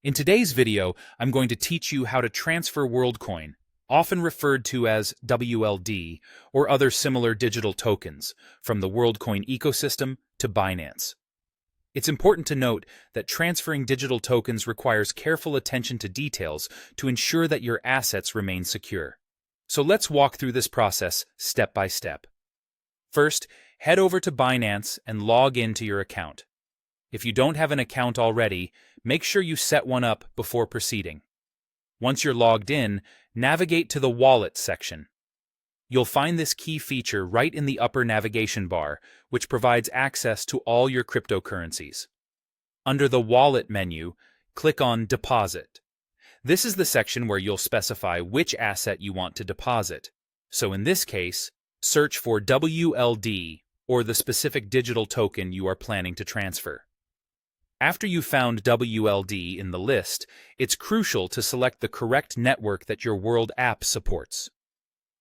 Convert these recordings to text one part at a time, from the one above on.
In today's video, I'm going to teach you how to transfer Worldcoin, often referred to as WLD, or other similar digital tokens, from the Worldcoin ecosystem to Binance. It's important to note that transferring digital tokens requires careful attention to details to ensure that your assets remain secure. So let's walk through this process step by step. First, head over to Binance and log into your account. If you don't have an account already, make sure you set one up before proceeding. Once you're logged in, navigate to the Wallet section. You'll find this key feature right in the upper navigation bar, which provides access to all your cryptocurrencies. Under the Wallet menu, click on Deposit. This is the section where you'll specify which asset you want to deposit. So in this case, search for WLD or the specific digital token you are planning to transfer. After you've found WLD in the list, it's crucial to select the correct network that your World app supports.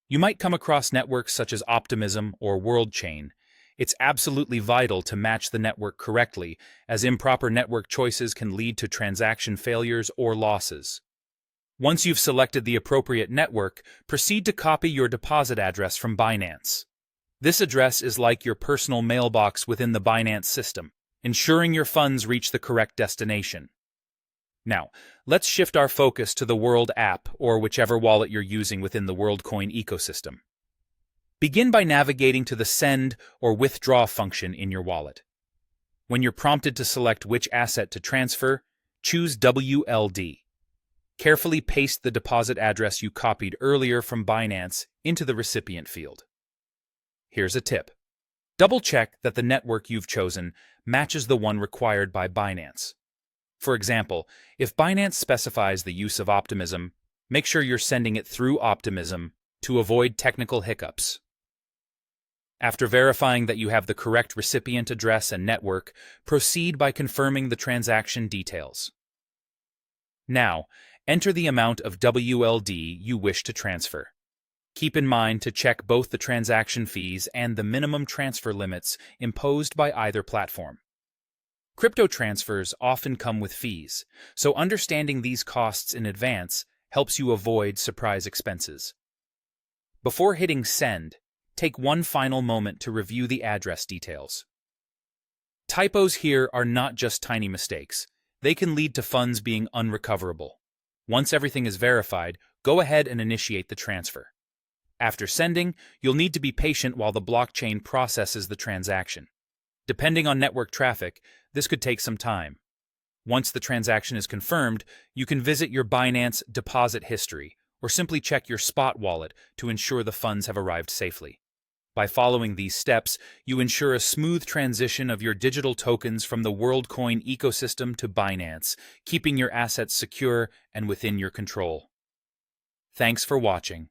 You might come across networks such as Optimism or Worldchain. It's absolutely vital to match the network correctly, as improper network choices can lead to transaction failures or losses. Once you've selected the appropriate network, proceed to copy your deposit address from Binance. This address is like your personal mailbox within the Binance system, ensuring your funds reach the correct destination. Now, let's shift our focus to the World app or whichever wallet you're using within the Worldcoin ecosystem. Begin by navigating to the Send or Withdraw function in your wallet. When you're prompted to select which asset to transfer, choose WLD. Carefully paste the deposit address you copied earlier from Binance into the recipient field. Here's a tip. Double-check that the network you've chosen matches the one required by Binance. For example, if Binance specifies the use of Optimism, make sure you're sending it through Optimism to avoid technical hiccups. After verifying that you have the correct recipient address and network, proceed by confirming the transaction details. Now, enter the amount of WLD you wish to transfer. Keep in mind to check both the transaction fees and the minimum transfer limits imposed by either platform. Crypto transfers often come with fees, so understanding these costs in advance helps you avoid surprise expenses. Before hitting Send, take one final moment to review the address details. Typos here are not just tiny mistakes. They can lead to funds being unrecoverable. Once everything is verified, go ahead and initiate the transfer. After sending, you'll need to be patient while the blockchain processes the transaction. Depending on network traffic, this could take some time. Once the transaction is confirmed, you can visit your Binance deposit history or simply check your spot wallet to ensure the funds have arrived safely. By following these steps, you ensure a smooth transition of your digital tokens from the Worldcoin ecosystem to Binance, keeping your assets secure and within your control. Thanks for watching.